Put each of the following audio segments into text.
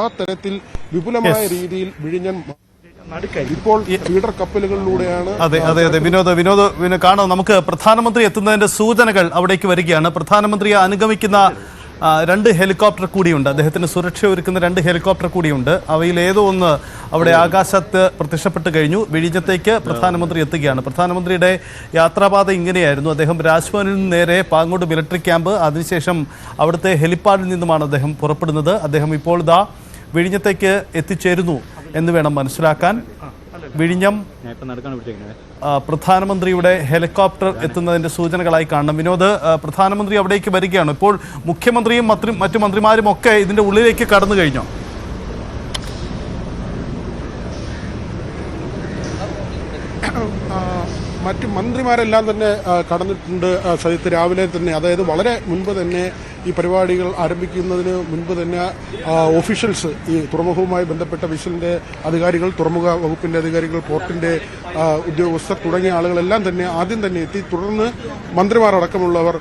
ആ തരത്തിൽ വിപുലമായ രീതിയിൽ വിഴിഞ്ഞൻ ഇപ്പോൾ ഫീഡർ കപ്പലുകളിലൂടെയാണ്. അതെ അതെ അതെ വിനോദ് കാണാം. നമുക്ക് പ്രധാനമന്ത്രി എത്തുന്നതിന്റെ സൂചനകൾ അവിടേക്ക് വരികയാണ്. പ്രധാനമന്ത്രിയെ അനുഗമിക്കുന്ന 2 ഹെലികോപ്റ്റർ കൂടിയുണ്ട്. അദ്ദേഹത്തിന് സുരക്ഷ ഒരുക്കുന്ന 2 ഹെലികോപ്റ്റർ കൂടിയുണ്ട്. അവയിൽ ഏതോ ഒന്ന് അവിടെ ആകാശത്ത് പ്രത്യക്ഷപ്പെട്ട് കഴിഞ്ഞു. വിഴിഞ്ഞത്തേക്ക് പ്രധാനമന്ത്രി എത്തുകയാണ്. പ്രധാനമന്ത്രിയുടെ യാത്രാപാത ഇങ്ങനെയായിരുന്നു. അദ്ദേഹം രാജ്ഭവനിൽ നിന്ന് നേരെ പാങ്ങോട് മിലിറ്ററി ക്യാമ്പ്, അതിനുശേഷം അവിടുത്തെ ഹെലിപ്പാഡിൽ നിന്നുമാണ് അദ്ദേഹം പുറപ്പെടുന്നത്. അദ്ദേഹം ഇപ്പോൾ വിഴിഞ്ഞത്തേക്ക് എത്തിച്ചേരുന്നു എന്ന് വേണം മനസ്സിലാക്കാൻ. വിഴിഞ്ഞം പ്രധാനമന്ത്രിയുടെ ഹെലികോപ്റ്റർ എത്തുന്നതിന്റെ സൂചനകളായി കാണണം. വിനോദ്, പ്രധാനമന്ത്രി അവിടേക്ക് വരികയാണ്. ഇപ്പോൾ മുഖ്യമന്ത്രിയും മറ്റു മന്ത്രിമാരും ഒക്കെ ഇതിന്റെ ഉള്ളിലേക്ക് കടന്നു കഴിഞ്ഞോ? മറ്റു മന്ത്രിമാരെല്ലാം തന്നെ കടന്നിട്ടുണ്ട്. സജിത്ത്, രാവിലെ തന്നെ, അതായത് വളരെ മുൻപ് തന്നെ ഈ പരിപാടികൾ ആരംഭിക്കുന്നതിന് മുൻപ് തന്നെ ഒഫീഷ്യൽസ്, ഈ തുറമുഖവുമായി ബന്ധപ്പെട്ട വിസിലിന്റെ അധികാരികൾ, തുറമുഖ വകുപ്പിന്റെ അധികാരികൾ, പോർട്ടിന്റെ ഉദ്യോഗസ്ഥർ തുടങ്ങിയ ആളുകളെല്ലാം തന്നെ ആദ്യം തന്നെ എത്തി. തുടർന്ന് മന്ത്രിമാർ അടക്കമുള്ളവർ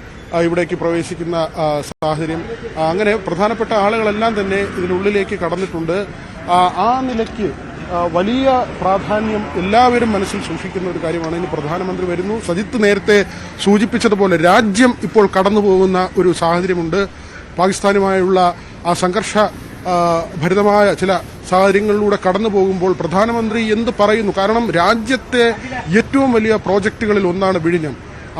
ഇവിടേക്ക് പ്രവേശിക്കുന്ന സാഹചര്യം. അങ്ങനെ പ്രധാനപ്പെട്ട ആളുകളെല്ലാം തന്നെ ഇതിനുള്ളിലേക്ക് കടന്നിട്ടുണ്ട്. ആ നിലയ്ക്ക് വലിയ പ്രാധാന്യം എല്ലാവരും മനസ്സിൽ സൂക്ഷിക്കുന്ന ഒരു കാര്യമാണ്. ഇനി പ്രധാനമന്ത്രി വരുന്നു. സജിത്ത് നേരത്തെ സൂചിപ്പിച്ചതുപോലെ രാജ്യം ഇപ്പോൾ കടന്നുപോകുന്ന ഒരു സാഹചര്യമുണ്ട്. പാകിസ്ഥാനുമായുള്ള ആ സംഘർഷ ഭരിതമായ ചില സാഹചര്യങ്ങളിലൂടെ കടന്നു പോകുമ്പോൾ പ്രധാനമന്ത്രി എന്ത് പറയുന്നു? കാരണം രാജ്യത്തെ ഏറ്റവും വലിയ പ്രോജക്റ്റുകളിൽ ഒന്നാണ് വിഴിഞ്ഞം.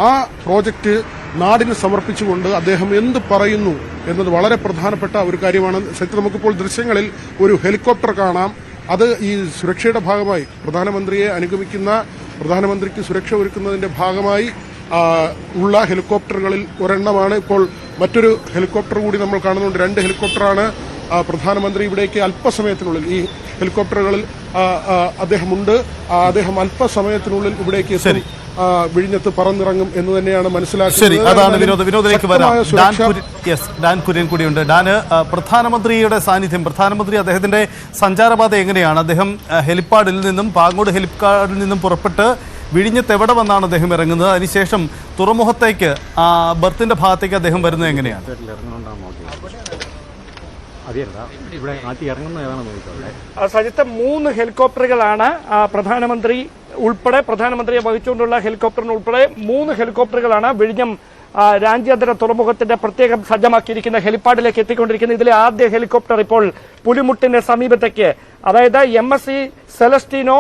ആ പ്രോജക്റ്റ് നാടിന് സമർപ്പിച്ചുകൊണ്ട് അദ്ദേഹം എന്ത് പറയുന്നു എന്നത് വളരെ പ്രധാനപ്പെട്ട ഒരു കാര്യമാണ്. സജിത്ത്, നമുക്കിപ്പോൾ ദൃശ്യങ്ങളിൽ ഒരു ഹെലികോപ്റ്റർ കാണാം. അത് ഈ സുരക്ഷയുടെ ഭാഗമായി പ്രധാനമന്ത്രിയെ അനുഗമിക്കുന്ന, പ്രധാനമന്ത്രിക്ക് സുരക്ഷ ഒരുക്കുന്നതിന്റെ ഭാഗമായി ഉള്ള ഹെലികോപ്റ്ററുകളിൽ ഒരെണ്ണമാണ്. ഇപ്പോൾ മറ്റൊരു ഹെലികോപ്റ്റർ കൂടി നമ്മൾ കാണുന്നുണ്ട്. 2 ഹെലികോപ്റ്ററാണ്. പ്രധാനമന്ത്രി ഇവിടേക്ക് അല്പസമയത്തിനുള്ളിൽ, ഈ ഹെലികോപ്റ്ററുകളിൽ അദ്ദേഹമുണ്ട്. അദ്ദേഹം അല്പസമയത്തിനുള്ളിൽ ഇവിടേക്ക് വിഴിഞ്ഞത്ത് പറന്നിറങ്ങും എന്ന് തന്നെയാണ് മനസ്സിലാക്കുന്നത്. അതാണ് വിനോദിലേക്ക് വരാം. ഡാൻ കുര്യൻ കൂടിയുണ്ട്. ഡാന്, പ്രധാനമന്ത്രിയുടെ സാന്നിധ്യം, പ്രധാനമന്ത്രി അദ്ദേഹത്തിന്റെ സഞ്ചാരപാത എങ്ങനെയാണ്? അദ്ദേഹം ഹെലിപ്പാഡിൽ നിന്നും, പാങ്ങോട് ഹെലിപ്പാഡിൽ നിന്നും പുറപ്പെട്ട് വിഴിഞ്ഞത്ത് എവിടെ വന്നാണ് അദ്ദേഹം ഇറങ്ങുന്നത്? അതിനുശേഷം തുറമുഖത്തേക്ക്, ബർത്തിന്റെ ഭാഗത്തേക്ക് അദ്ദേഹം വരുന്നത് എങ്ങനെയാണ്? സജിത്ത്, 3 ഹെലികോപ്റ്ററുകളാണ് പ്രധാനമന്ത്രിയെ വഹിച്ചുകൊണ്ടുള്ള ഹെലികോപ്റ്ററിന് ഉൾപ്പെടെ 3 ഹെലികോപ്റ്ററുകളാണ് വിഴിഞ്ഞം രാജ്യാന്തര തുറമുഖത്തിന്റെ പ്രത്യേകം സജ്ജമാക്കിയിരിക്കുന്ന ഹെലിപ്പാഡിലേക്ക് എത്തിക്കൊണ്ടിരിക്കുന്നത്. ഇതിലെ ആദ്യ ഹെലികോപ്റ്റർ ഇപ്പോൾ പുലിമുട്ടിന്റെ സമീപത്തേക്ക്, അതായത് MSC സെലസ്റ്റിനോ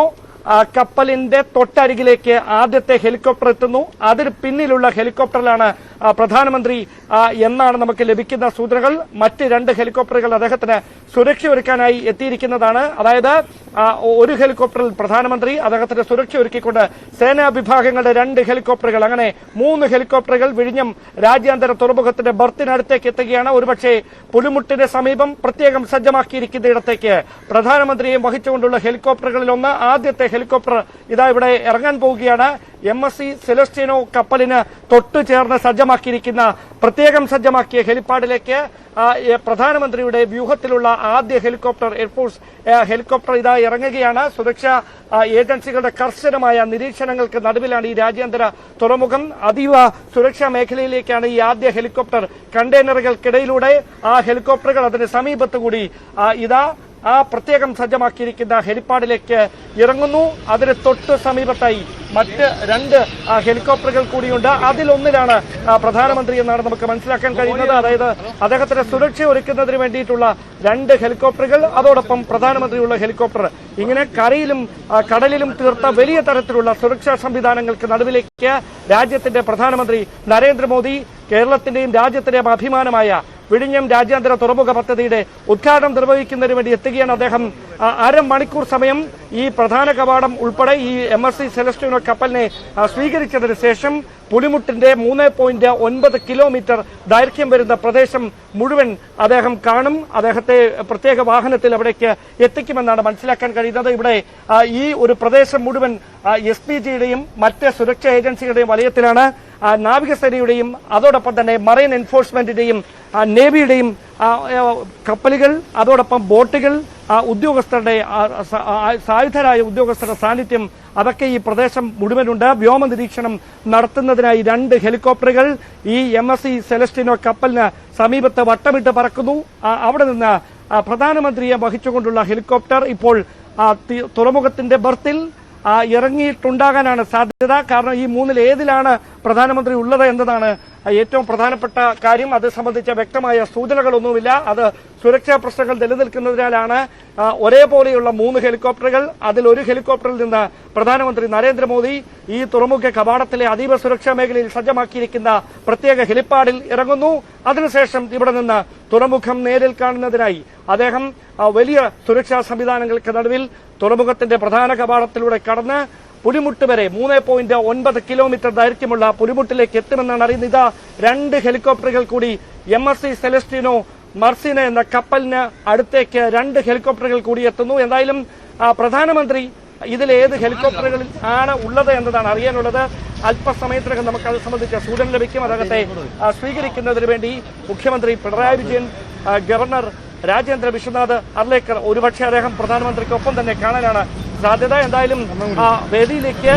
കപ്പലിന്റെ തൊട്ടരികിലേക്ക് ആദ്യത്തെ ഹെലികോപ്റ്റർ എത്തുന്നു. അതിന് പിന്നിലുള്ള ഹെലികോപ്റ്ററിലാണ് പ്രധാനമന്ത്രി എന്നാണ് നമുക്ക് ലഭിക്കുന്ന സൂചനകൾ. മറ്റ് 2 ഹെലികോപ്റ്ററുകൾ അദ്ദേഹത്തിന് സുരക്ഷ ഒരുക്കാനായി എത്തിയിരിക്കുന്നതാണ്. അതായത് ഒരു ഹെലികോപ്റ്ററിൽ പ്രധാനമന്ത്രി, അദ്ദേഹത്തിന് സുരക്ഷ ഒരുക്കിക്കൊണ്ട് സേനാ വിഭാഗങ്ങളുടെ 2 ഹെലികോപ്റ്ററുകൾ, അങ്ങനെ 3 ഹെലികോപ്റ്ററുകൾ വിഴിഞ്ഞം രാജ്യാന്തര തുറമുഖത്തിന്റെ ബർത്തിനടുത്തേക്ക് എത്തുകയാണ്. ഒരുപക്ഷെ പുലിമുട്ടിന് സമീപം പ്രത്യേകം സജ്ജമാക്കിയിരിക്കുന്ന ഇടത്തേക്ക് പ്രധാനമന്ത്രിയെയും വഹിച്ചുകൊണ്ടുള്ള ഹെലികോപ്റ്ററുകളിൽ ഒന്ന്, ആദ്യത്തെ ഹെലികോപ്റ്റർ ഇതാ ഇവിടെ ഇറങ്ങാൻ പോവുകയാണ്. MSC സെലസ്റ്റിനോ കപ്പലിന് തൊട്ടു ചേർന്ന് സജ്ജമാക്കിയിരിക്കുന്ന, പ്രത്യേകം സജ്ജമാക്കിയ ഹെലിപ്പാഡിലേക്ക് പ്രധാനമന്ത്രിയുടെ വ്യൂഹത്തിലുള്ള ആദ്യ ഹെലികോപ്റ്റർ, എയർഫോഴ്സ് ഹെലികോപ്റ്റർ ഇതാ ഇറങ്ങുകയാണ്. സുരക്ഷാ ഏജൻസികളുടെ കർശനമായ നിരീക്ഷണങ്ങൾക്ക് നടുവിലാണ് ഈ രാജ്യാന്തര തുറമുഖം. അതീവ സുരക്ഷാ മേഖലയിലേക്കാണ് ഈ ആദ്യ ഹെലികോപ്റ്റർ. കണ്ടെയ്നറുകൾക്കിടയിലൂടെ ആ ഹെലികോപ്റ്ററുകൾ അതിന് സമീപത്തുകൂടി ഇതാ ആ പ്രത്യേകം സജ്ജമാക്കിയിരിക്കുന്ന ഹെലിപ്പാഡിലേക്ക് ഇറങ്ങുന്നു. അതിന് തൊട്ട് സമീപത്തായി മറ്റ് 2 ഹെലികോപ്റ്ററുകൾ കൂടിയുണ്ട്. അതിലൊന്നിലാണ് പ്രധാനമന്ത്രി എന്നാണ് നമുക്ക് മനസ്സിലാക്കാൻ കഴിയുന്നത്. അതായത് അദ്ദേഹത്തിന് സുരക്ഷ ഒരുക്കുന്നതിന് വേണ്ടിയിട്ടുള്ള 2 ഹെലികോപ്റ്ററുകൾ, അതോടൊപ്പം പ്രധാനമന്ത്രിയുള്ള ഹെലികോപ്റ്റർ. ഇങ്ങനെ കരയിലും കടലിലും തീർത്ത വലിയ തരത്തിലുള്ള സുരക്ഷാ സംവിധാനങ്ങൾക്ക് നടുവിലേക്ക് രാജ്യത്തിന്റെ പ്രധാനമന്ത്രി നരേന്ദ്രമോദി കേരളത്തിന്റെയും രാജ്യത്തിന്റെയും അഭിമാനമായ വിഴിഞ്ഞം രാജ്യാന്തര തുറമുഖ പദ്ധതിയുടെ ഉദ്ഘാടനം നിർവഹിക്കുന്നതിന് വേണ്ടി എത്തുകയാണ്. അദ്ദേഹം അരമണിക്കൂർ സമയം ഈ പ്രധാന കവാടം ഉൾപ്പെടെ ഈ MSC സെലസ്റ്റിനോ കപ്പലിനെ സ്വീകരിച്ചതിന് ശേഷം പുലിമുട്ടിന്റെ 3.9 കിലോമീറ്റർ ദൈർഘ്യം വരുന്ന പ്രദേശം മുഴുവൻ അദ്ദേഹം കാണും. അദ്ദേഹത്തെ പ്രത്യേക വാഹനത്തിൽ അവിടേക്ക് എത്തിക്കുമെന്നാണ് മനസ്സിലാക്കാൻ കഴിയുന്നത്. ഇവിടെ ഈ ഒരു പ്രദേശം മുഴുവൻ SPGയുടെയും മറ്റ് സുരക്ഷാ ഏജൻസികളുടെയും വലയത്തിലാണ്. നാവികസേനയുടെയും അതോടൊപ്പം തന്നെ മറൈൻ എൻഫോഴ്സ്മെന്റിന്റെയും നേവിയുടെയും കപ്പലുകൾ, അതോടൊപ്പം ബോട്ടുകൾ, ഉദ്യോഗസ്ഥരുടെ സായുധരായ ഉദ്യോഗസ്ഥരുടെ സാന്നിധ്യം അതൊക്കെ ഈ പ്രദേശം മുഴുവനുണ്ട്. വ്യോമ നിരീക്ഷണം നടത്തുന്നതിനായി 2 ഹെലികോപ്റ്ററുകൾ ഈ MSC സെലസ്റ്റിനോ കപ്പലിന് സമീപത്ത് വട്ടമിട്ട് പറക്കുന്നു. അവിടെ നിന്ന് പ്രധാനമന്ത്രിയെ വഹിച്ചുകൊണ്ടുള്ള ഹെലികോപ്റ്റർ ഇപ്പോൾ തുറമുഖത്തിന്റെ ബർത്തിൽ ഇറങ്ങിയിട്ടുണ്ടാകാനാണ് സാധ്യത. കാരണം ഈ മൂന്നിൽ ഏതിലാണ് പ്രധാനമന്ത്രി ഉള്ളത് എന്നതാണ് ഏറ്റവും പ്രധാനപ്പെട്ട കാര്യം. അത് സംബന്ധിച്ച വ്യക്തമായ സൂചനകളൊന്നുമില്ല. അത് സുരക്ഷാ പ്രശ്നങ്ങൾ നിലനിൽക്കുന്നതിനാലാണ് ഒരേപോലെയുള്ള 3 ഹെലികോപ്റ്ററുകൾ. അതിൽ ഒരു ഹെലികോപ്റ്ററിൽ നിന്ന് പ്രധാനമന്ത്രി നരേന്ദ്രമോദി ഈ തുറമുഖ കവാടത്തിലെ അതീവ സുരക്ഷാ മേഖലയിൽ സജ്ജമാക്കിയിരിക്കുന്ന പ്രത്യേക ഹെലിപ്പാഡിൽ ഇറങ്ങുന്നു. അതിനുശേഷം ഇവിടെ നിന്ന് തുറമുഖം നേരിൽ കാണുന്നതിനായി അദ്ദേഹം വലിയ സുരക്ഷാ സംവിധാനങ്ങൾക്ക് നടുവിൽ തുറമുഖത്തിന്റെ പ്രധാന കവാടത്തിലൂടെ കടന്ന് പുലിമുട്ട് വരെ 3.9 കിലോമീറ്റർ ദൈർഘ്യമുള്ള പുലിമുട്ടിലേക്ക് എത്തുമെന്നാണ് അറിയുന്നത്. ഇതാ 2 ഹെലികോപ്റ്ററുകൾ കൂടി MSC സെലസ്റ്റിനോ മർസിന എന്ന കപ്പലിന് അടുത്തേക്ക് 2 ഹെലികോപ്റ്ററുകൾ കൂടി എത്തുന്നു. എന്തായാലും പ്രധാനമന്ത്രി ഇതിൽ ഏത് ഹെലികോപ്റ്ററുകളിൽ ആണ് ഉള്ളത് എന്നതാണ് അറിയാനുള്ളത്. അല്പസമയത്തിനകം നമുക്ക് അത് സംബന്ധിച്ച സൂചന ലഭിക്കും. അദ്ദേഹത്തെ സ്വീകരിക്കുന്നതിന് വേണ്ടി മുഖ്യമന്ത്രി പിണറായി വിജയൻ, ഗവർണർ രാജേന്ദ്ര വിശ്വനാഥ് അർലേക്കർ ഒരുപക്ഷെ അദ്ദേഹം പ്രധാനമന്ത്രിക്കൊപ്പം തന്നെ കാണാനാണ് സാധ്യത. എന്തായാലും വേദിയിലേക്ക്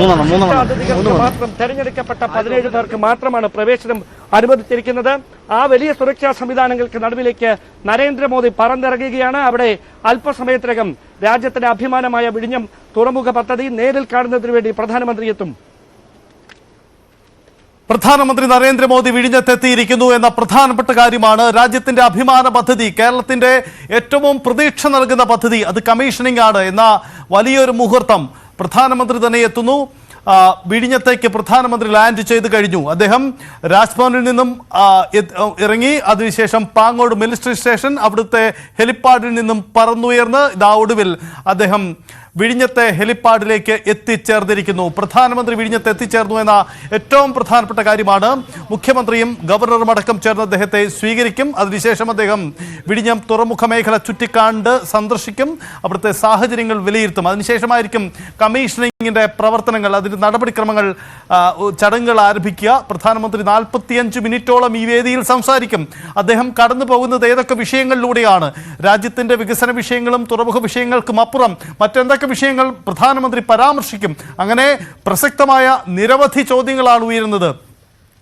അതിഥികൾക്ക് മാത്രം തെരഞ്ഞെടുക്കപ്പെട്ട 17 പേർക്ക് മാത്രമാണ് പ്രവേശനം അനുവദിച്ചിരിക്കുന്നത്. ആ വലിയ സുരക്ഷാ സംവിധാനങ്ങൾക്ക് നടുവിലേക്ക് നരേന്ദ്രമോദി പറന്നിറങ്ങുകയാണ്. അവിടെ അല്പസമയത്തിനകം രാജ്യത്തിന്റെ അഭിമാനമായ വിഴിഞ്ഞം തുറമുഖ പദ്ധതി നേരിൽ കാണുന്നതിന് വേണ്ടി പ്രധാനമന്ത്രി എത്തും. പ്രധാനമന്ത്രി നരേന്ദ്രമോദി വിഴിഞ്ഞത്തെത്തിയിരിക്കുന്നു എന്ന പ്രധാനപ്പെട്ട കാര്യമാണ്. രാജ്യത്തിന്റെ അഭിമാന പദ്ധതി, കേരളത്തിന്റെ ഏറ്റവും പ്രതീക്ഷ നൽകുന്ന പദ്ധതി, അത് കമ്മീഷനിംഗ് ആണ് എന്ന വലിയൊരു മുഹൂർത്തം. പ്രധാനമന്ത്രി തന്നെ എത്തുന്നു. വിഴിഞ്ഞത്തേക്ക് പ്രധാനമന്ത്രി ലാൻഡ് ചെയ്ത് കഴിഞ്ഞു. അദ്ദേഹം രാജ്ഭവനിൽ നിന്നും ഇറങ്ങി, അതിനുശേഷം പാങ്ങോട് മിലിറ്ററി സ്റ്റേഷൻ, അവിടുത്തെ ഹെലിപ്പാഡിൽ നിന്നും പറന്നുയർന്ന് ഇതാ ഒടുവിൽ അദ്ദേഹം വിഴിഞ്ഞത്തെ ഹെലിപ്പാഡിലേക്ക് എത്തിച്ചേർന്നിരിക്കുന്നു. പ്രധാനമന്ത്രി വിഴിഞ്ഞത്ത് എത്തിച്ചേർന്നു എന്ന ഏറ്റവും പ്രധാനപ്പെട്ട കാര്യമാണ്. മുഖ്യമന്ത്രിയും ഗവർണറും അടക്കം ചേർന്ന് അദ്ദേഹത്തെ സ്വീകരിക്കും. അതിനുശേഷം അദ്ദേഹം വിഴിഞ്ഞം തുറമുഖ മേഖല ചുറ്റിക്കാണ്ട് സന്ദർശിക്കും, അവിടുത്തെ സാഹചര്യങ്ങൾ വിലയിരുത്തും. അതിനുശേഷമായിരിക്കും കമ്മീഷനിങ്ങിന്റെ പ്രവർത്തനങ്ങൾ, അതിന്റെ നടപടിക്രമങ്ങൾ, ചടങ്ങുകൾ ആരംഭിക്കുക. പ്രധാനമന്ത്രി 45 മിനിറ്റോളം ഈ വേദിയിൽ സംസാരിക്കും. അദ്ദേഹം കടന്നു പോകുന്നത് ഏതൊക്കെ വിഷയങ്ങളിലൂടെയാണ്? രാജ്യത്തിന്റെ വികസന വിഷയങ്ങളും തുറമുഖ വിഷയങ്ങൾക്കും അപ്പുറം മറ്റെന്തൊക്കെ വിഷയങ്ങൾ പ്രധാനമന്ത്രി പരാമർശിക്കും? അങ്ങനെ പ്രസക്തമായ നിരവധി ചോദ്യങ്ങളാണ് ഉയരുന്നത്.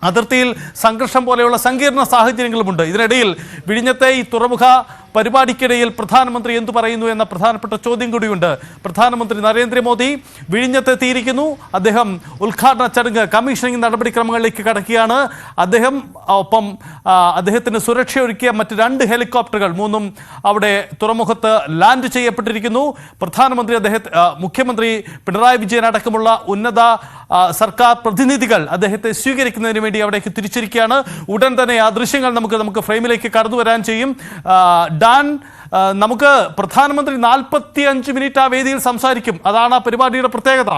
അതിർത്തിയിൽ സംഘർഷം പോലെയുള്ള സങ്കീർണ സാഹചര്യങ്ങളുമുണ്ട്. ഇതിനിടയിൽ വിഴിഞ്ഞത്തെ ഈ തുറമുഖ പരിപാടിക്കിടയിൽ പ്രധാനമന്ത്രി എന്തു പറയുന്നു എന്ന പ്രധാനപ്പെട്ട ചോദ്യം കൂടിയുണ്ട്. പ്രധാനമന്ത്രി നരേന്ദ്രമോദി വിഴിഞ്ഞത്തെത്തിയിരിക്കുന്നു. അദ്ദേഹം ഉദ്ഘാടന ചടങ്ങ്, കമ്മീഷനിംഗ് നടപടിക്രമങ്ങളിലേക്ക് കടക്കുകയാണ്. അദ്ദേഹം ഒപ്പം അദ്ദേഹത്തിന് സുരക്ഷയൊരുക്കിയ മറ്റ് 2 ഹെലികോപ്റ്ററുകൾ 3 അവിടെ തുറമുഖത്ത് ലാൻഡ് ചെയ്യപ്പെട്ടിരിക്കുന്നു. പ്രധാനമന്ത്രി മുഖ്യമന്ത്രി പിണറായി വിജയൻ അടക്കമുള്ള ഉന്നത സർക്കാർ പ്രതിനിധികൾ അദ്ദേഹത്തെ സ്വീകരിക്കുന്നതിന് വേണ്ടി അവിടേക്ക് തിരിച്ചിരിക്കുകയാണ്. ഉടൻ തന്നെ ആ ദൃശ്യങ്ങൾ നമുക്ക് ഫ്രെയിമിലേക്ക് കടന്നു വരാൻ ചെയ്യും. ഡാൻ, നമുക്ക് പ്രധാനമന്ത്രി 45 മിനിറ്റ് ആ വേദിയിൽ സംസാരിക്കും. അതാണ് ആ പരിപാടിയുടെ പ്രത്യേകത.